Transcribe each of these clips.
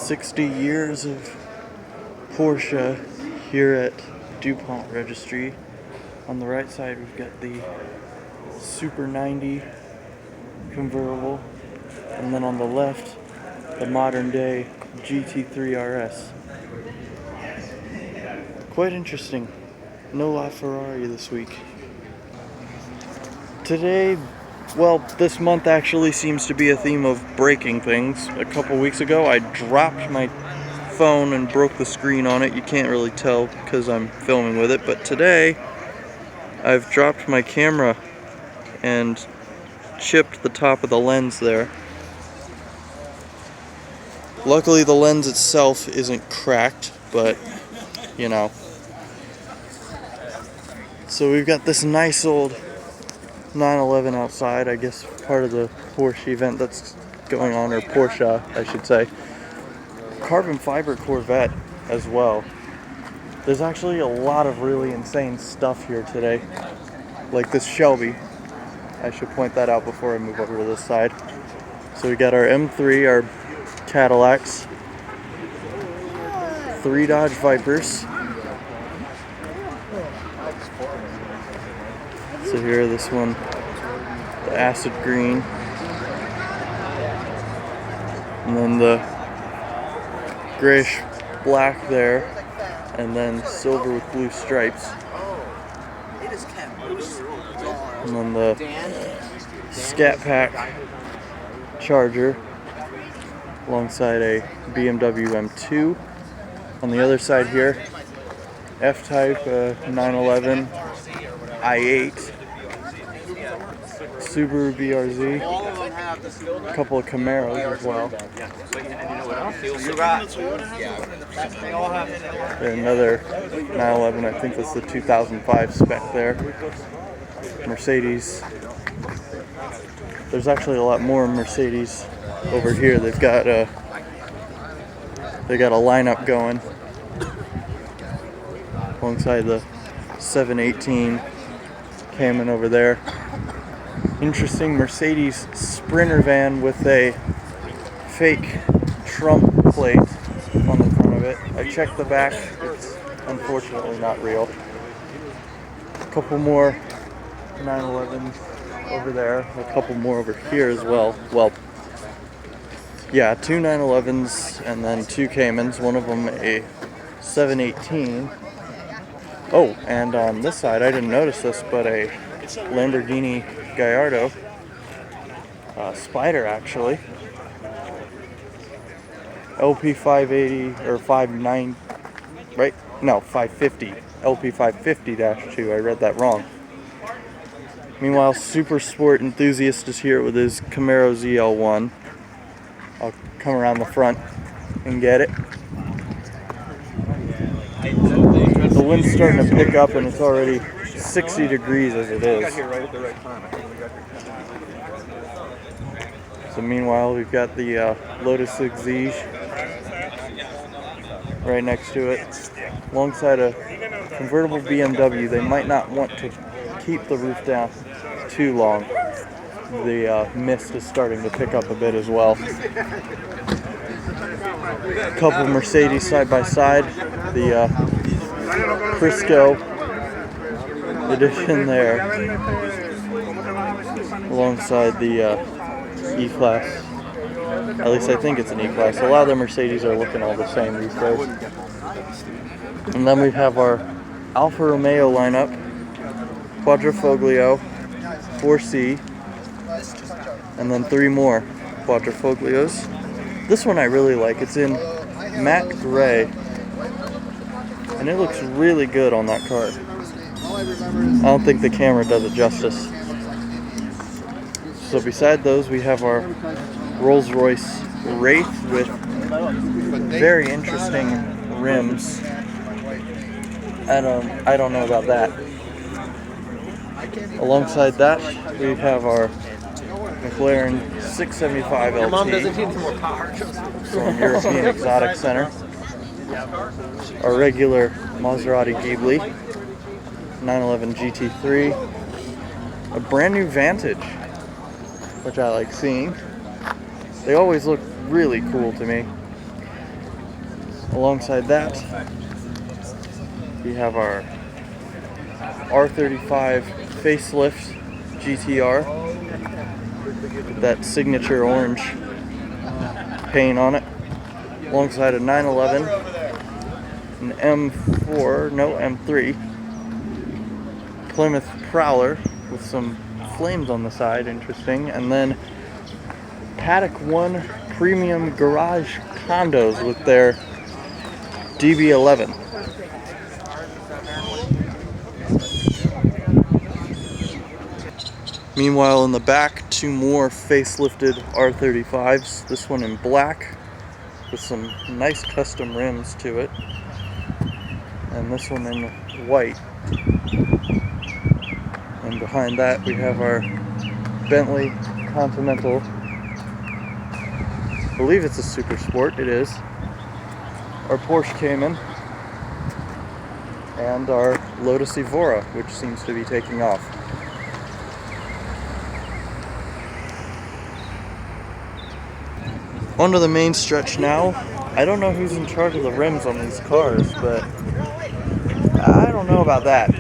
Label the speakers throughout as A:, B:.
A: 60 years of Porsche here at Dupont Registry. On the right side we've got the Super 90 convertible, and then on the left the modern day GT3 RS. Quite interesting. No LaFerrari this week. Today, well, this month actually seems to be a theme of breaking things. A couple weeks ago I dropped my phone and broke the screen on it. You can't really tell because I'm filming with it, but today I've dropped my camera and chipped the top of the lens there. Luckily the lens itself isn't cracked, but you know. So we've got this nice old 911 outside, I guess part of the Porsche event that's going on, or Porsche I should say. Carbon fiber Corvette as well. There's actually a lot of really insane stuff here today, like this Shelby. I should point that out before I move over to this side. So we got our M3, our Cadillacs, 3 Dodge Vipers. So here, this one, the acid green, and then the grayish black there, and then silver with blue stripes, and then the Scat Pack Charger alongside a BMW M2. On the other side here, F-Type 911 i8, Subaru BRZ, a couple of Camaros as well. And another 911, I think that's the 2005 spec there. Mercedes. There's actually a lot more Mercedes over here. They got a lineup going alongside the 718 Cayman over there. Interesting Mercedes Sprinter van with a fake Trump plate on the front of it. I checked the back, it's unfortunately not real. A couple more 911s over there, a couple more over here as well. Well, yeah, 2 911s and then 2 Caymans, one of them a 718. Oh, and on this side, I didn't notice this, but a Lamborghini Gallardo Spider, actually. LP 580 or 59, right? No, 550. LP 550-2. I read that wrong. Meanwhile, Super Sport Enthusiast is here with his Camaro ZL1. I'll come around the front and get it. The wind's starting to pick up and it's already 60 degrees as it is. So meanwhile, we've got the Lotus Exige right next to it, alongside a convertible BMW. They might not want to keep the roof down too long. The mist is starting to pick up a bit as well. A couple Mercedes side by side. The Crisco edition there, alongside the E-Class. At least I think it's an E-Class. A lot of the Mercedes are looking all the same these days. And then we have our Alfa Romeo lineup, Quadrifoglio 4C, and then 3 more Quadrifoglios. This one I really like. It's in matte gray, and it looks really good on that car. I don't think the camera does it justice. So beside those, we have our Rolls-Royce Wraith with very interesting rims. I don't know about that. Alongside that, we have our McLaren 675 LT. Your mom doesn't need some more power. From European Exotic Center. Our regular Maserati Ghibli 911 GT3. A brand new Vantage, which I like seeing. They always look really cool to me. Alongside that, we have our R35 facelift GTR with that signature orange paint on it. Alongside a 911, an M3 Plymouth Prowler with some flames on the side, interesting, and then Paddock 1 Premium Garage Condos with their DB11. Meanwhile, in the back, two more facelifted R35s, this one in black with some nice custom rims to it, and this one in white. And behind that we have our Bentley Continental. I believe it's a Super Sport, it is. Our Porsche Cayman, and our Lotus Evora, which seems to be taking off. Onto the main stretch now. I don't know who's in charge of the rims on these cars, but I don't know about that.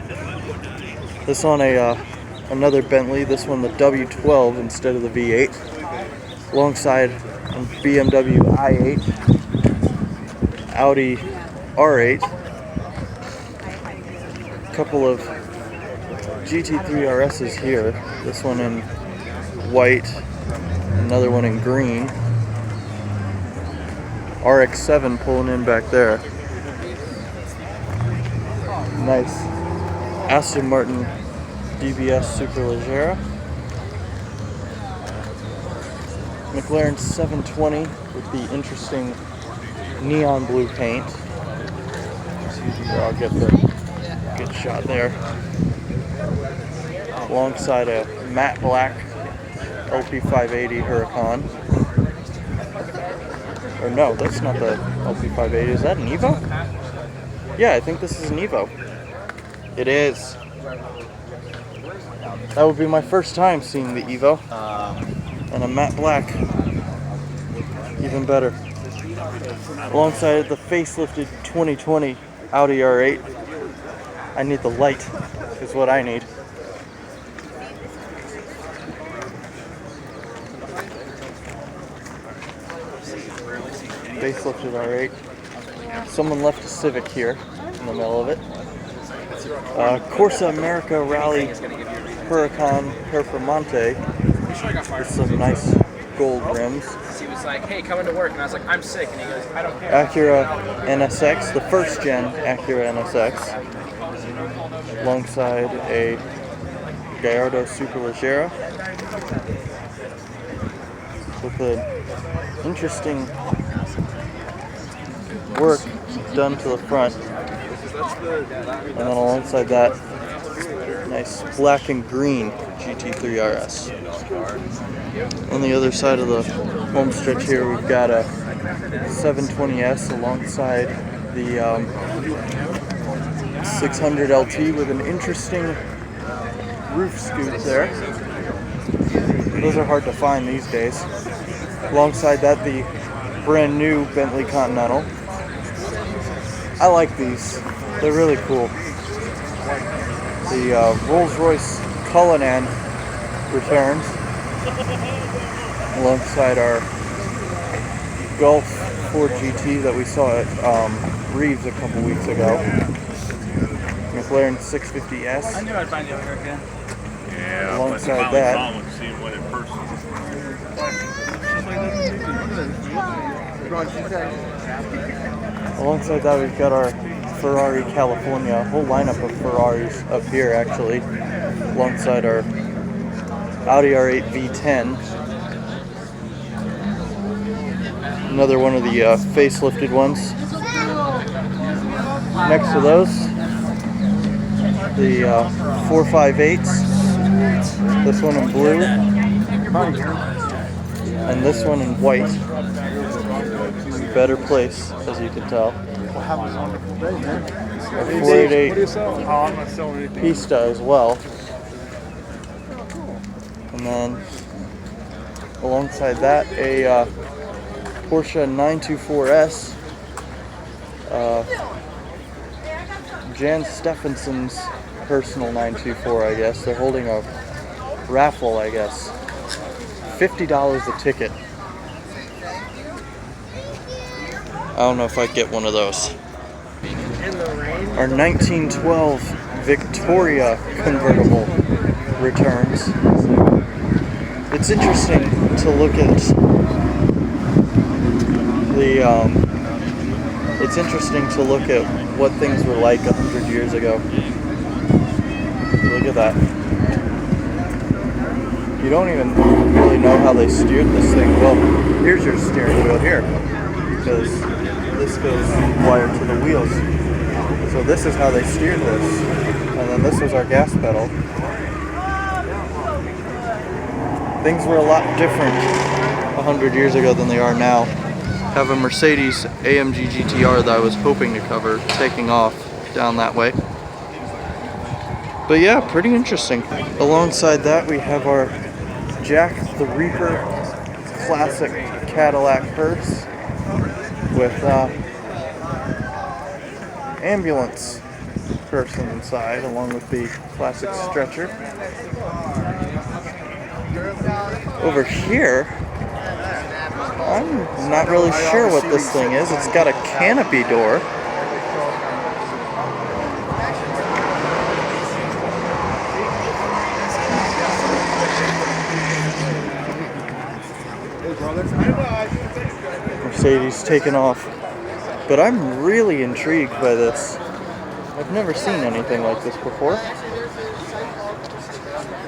A: This on another Bentley, this one the W12 instead of the V8. Alongside a BMW i8, Audi R8, a couple of GT3 RSs here. This one in white, another one in green. RX-7 pulling in back there. Nice Aston Martin DBS Superleggera. McLaren 720 with the interesting neon blue paint. Here, I'll get the good shot there. Alongside a matte black LP580 Huracan. Or no, that's not the LP580. Is that an Evo? Yeah, I think this is an Evo. It is. That would be my first time seeing the Evo. And a matte black. Even better. Alongside the facelifted 2020 Audi R8. I need the light, is what I need. Facelifted R8. Someone left a Civic here in the middle of it. Corsa America Rally Huracan Performante with some nice gold rims.
B: He was like, "Hey, coming to work," and I was like, "I'm sick," and he goes, "I don't care."
A: Acura NSX, the first gen Acura NSX, alongside a Gallardo Superleggera with an interesting work done to the front, and then alongside that, nice black and green GT3 RS. On the other side of the home stretch here, we've got a 720S alongside the 600 LT with an interesting roof scoop there. Those are hard to find these days. Alongside that, the brand new Bentley Continental. I like these. They're really cool. The Rolls-Royce Cullinan returns alongside our Golf 4 GT that we saw at Reeves a couple weeks ago. McLaren 650S.
C: I knew I'd find you over again.
D: Yeah,
A: alongside that.
D: Seeing one in person.
A: Alongside that, we've got our Ferrari California, a whole lineup of Ferraris up here actually, alongside our Audi R8 V10. Another one of the facelifted ones. Next to those, the 458s. This one in blue, and this one in white. Better place, as you can tell. A 488 Pista as well. And then alongside that, a Porsche 924S Jan Stephenson's personal 924, I guess. They're holding a raffle, I guess. $50 a ticket. I don't know if I'd get one of those. Our 1912 Victoria convertible returns. It's interesting to look at what things were like 100 years ago. Look at that. You don't even really know how they steered this thing. Well, here's your steering wheel here, because this goes wired to the wheels. So this is how they steered this. And then this was our gas pedal. Things were a lot different 100 years ago than they are now. Have a Mercedes AMG GTR that I was hoping to cover, taking off down that way. But yeah, pretty interesting. Alongside that, we have our Jack the Reaper classic Cadillac hearse with ambulance person inside, along with the classic stretcher. Over here, I'm not really sure what this thing is. It's got a canopy door. Mercedes taking off. But I'm really intrigued by this. I've never seen anything like this before.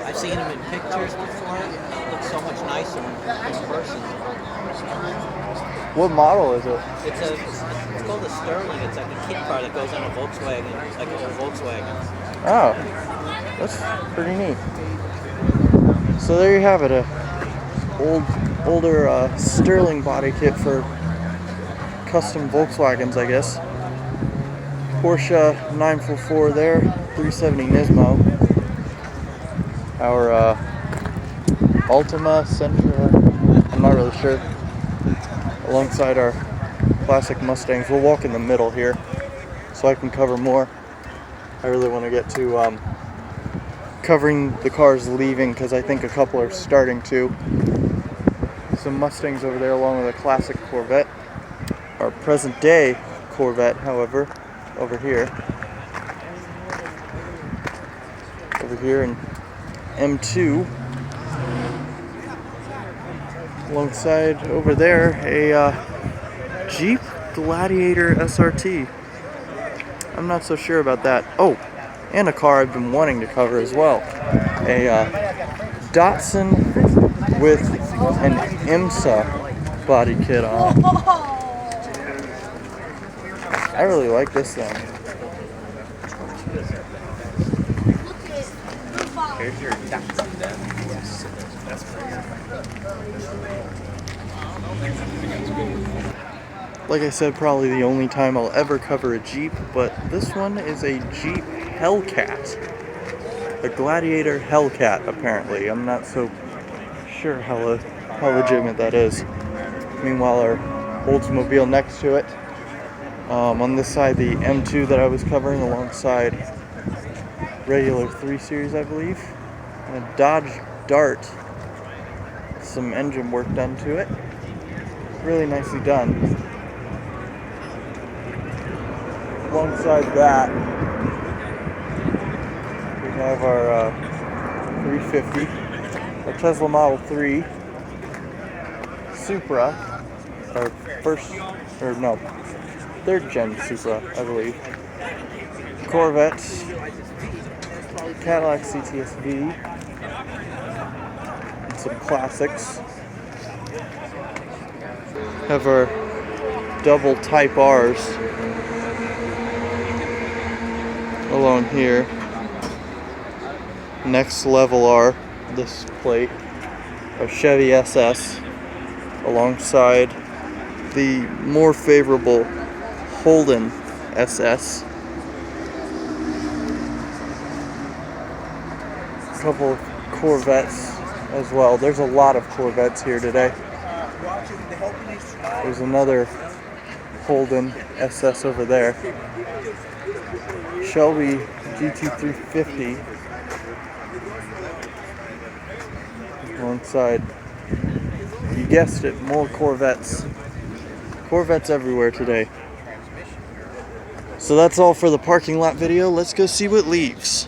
C: I've seen them in pictures before. It looks so much nicer in person.
A: What model is it?
C: It's called a Sterling. It's like a kit car that goes on a Volkswagen, like a Volkswagen.
A: Oh, that's pretty neat. So there you have it, a older Sterling body kit for custom Volkswagens, I guess. Porsche 944 there, 370 Nismo. Our Altima, Sentra, I'm not really sure. Alongside our classic Mustangs. We'll walk in the middle here so I can cover more. I really want to get to covering the cars leaving, because I think a couple are starting to. Some Mustangs over there along with a classic Corvette. Our present day Corvette, however, over here in M2. Alongside over there, a Jeep Gladiator SRT. I'm not so sure about that. Oh, and a car I've been wanting to cover as well. A Datsun with an IMSA body kit on it. I really like this thing.
B: Here's your Datsun then.
A: Like I said, probably the only time I'll ever cover a Jeep, but this one is a Jeep Hellcat. A Gladiator Hellcat, apparently. I'm not so sure how legitimate that is. Meanwhile, our Oldsmobile next to it. On this side, the M2 that I was covering alongside regular 3 Series, I believe. And a Dodge Dart. Some engine work done to it. Really nicely done. Alongside that, we have our 350, our Tesla Model 3 Supra, our third gen Supra, I believe. Corvette, Cadillac CTS-V, and some classics. Have our double Type R's along here. Next level R, this plate, our Chevy SS, alongside the more favorable Holden SS. A couple of Corvettes as well. There's a lot of Corvettes here today. There's another Holden SS over there. Shelby GT350 alongside, you guessed it, more Corvettes. Corvettes everywhere today. So that's all for the parking lot video. Let's go see what leaves.